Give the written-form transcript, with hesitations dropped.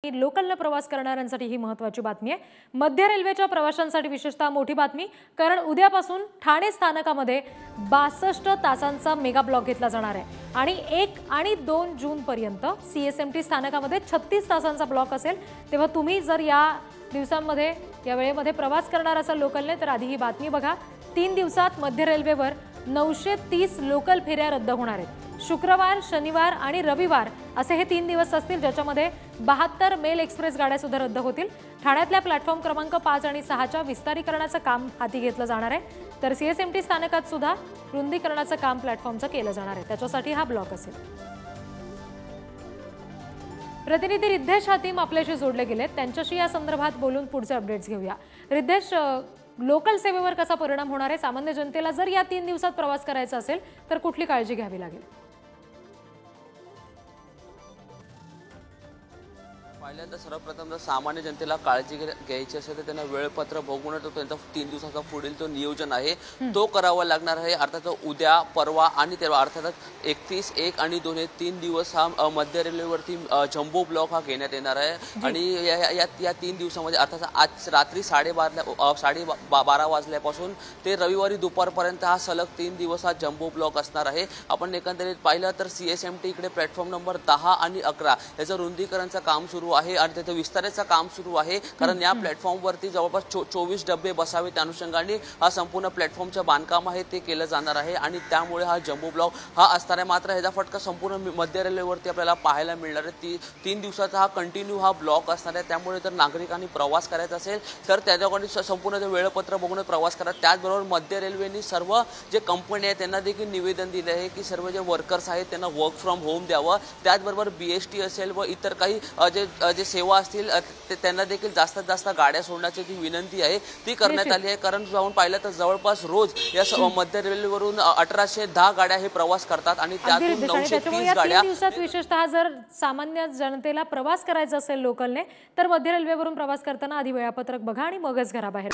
लोकलने प्रवास करणाऱ्यांसाठी ही महत्त्वाची बातमी आहे। मध्य रेल्वेच्या प्रवाशांसाठी विशेषतः मोठी बातमी, कारण उद्यापासून ठाणे स्थानकामध्ये 62 तासांचा मेगा ब्लॉक घेतला जाणार आहे आणि 1 आणि 2 जून पर्यंत सीएसएमटी स्थानकामध्ये 36 तासांचा ब्लॉक असेल। तेव्हा तुम्ही जर या दिवसांमध्ये या वेळेमध्ये प्रवास करणार असाल लोकलने तर आधी ही बातमी बघा। 3 दिवसात मध्य रेल्वेवर 930 लोकल फेऱ्या रद्द होणार आहेत। शुक्रवार, शनिवार आणि रविवार असे हे 3 दिवस असतील, ज्याच्यामध्ये 72 मेल एक्सप्रेस गाड्या सुद्धा रद्द होतील। ठाण्यातल्या प्लॅटफॉर्म क्रमांक 5 आणि 6च्या विस्तारीकरणाचं काम हाती घेतलं जाणार आहे, तर सीएसएमटी स्थानकात सुद्धा रुंदीकरणाचं काम प्लॅटफॉर्मचं केलं जाणार आहे। त्याच्यासाठी हा ब्लॉक असेल। प्रतिनिधी रिद्धेश हातीम आपल्याशी जोडले गेलेत, त्यांच्याशी या संदर्भात बोलून पुढचे अपडेट्स घेऊया। रिद्धेश, लोकल सेवेवर कसा परिणाम होणार आहे? सामान्य जनतेला जर या 3 दिवसात प्रवास करायचा असेल तर कुठली काळजी घ्यावी लागेल? पहिल्यांदा सर्वप्रथम जर सामान्य जनतेला काळजी घ्यायची असेल तर त्यांना वेळपत्र बघूनच त्यांचा 3 दिवसाचा पुढील जो नियोजन आहे तो करावा लागणार आहे। अर्थात उद्या, परवा आणि तेव्हा अर्थातच 31, 1 आणि 2 हे 3 दिवस हा मध्य रेल्वेवरती जम्बो ब्लॉक हा घेण्यात येणार आहे आणि या 3 दिवसामध्ये अर्थात आज रात्री 12:30 वाजल्यापासून ते रविवारी दुपारपर्यंत हा सलग 3 दिवस हा जम्बो ब्लॉक असणार आहे। आपण एकंदरीत पाहिलं तर सीएसएमटी इकडे प्लॅटफॉर्म नंबर 10 आणि 11 याचं रुंदीकरणाचं काम सुरू आहे आणि त्याचं विस्ताराचं काम सुरू आहे, कारण या प्लॅटफॉर्मवरती जवळपास 24 डबे बसावे त्या अनुषंगाने हा संपूर्ण प्लॅटफॉर्मचं बांधकाम आहे ते केलं जाणार आहे आणि त्यामुळे हा जम्बो ब्लॉक हा असणार आहे। मात्र ह्याचा फटका संपूर्ण मध्य रेल्वेवरती आपल्याला पाहायला मिळणार आहे। 3 दिवसाचा हा कंटिन्यू हा ब्लॉक असणार आहे, त्यामुळे जर नागरिकांनी प्रवास करायचा असेल तर त्याच्याकडे संपूर्ण वेळपत्र बघून प्रवास करा। त्याचबरोबर मध्य रेल्वेने सर्व जे कंपनी आहेत त्यांना देखील निवेदन दिले आहे की सर्व जे वर्कर्स आहेत त्यांना वर्क फ्रॉम होम द्यावं। त्याचबरोबर बीएसटी असेल व इतर काही जे सेवा असतील त्यांना देखील जास्तीत जास्त गाड्या सोडण्याची जी विनंती आहे ती करण्यात आली आहे, कारण जाऊन पाहिलं तर जवळपास रोज या मध्य रेल्वेवरून 1810 गाड्या हे प्रवास करतात आणि त्यातून 930 गाड्या। विशेषतः जर सामान्य जनतेला प्रवास करायचा असेल लोकलने तर मध्य रेल्वेवरून प्रवास करताना आधी वेळापत्रक बघा आणि मगच घराबाहेर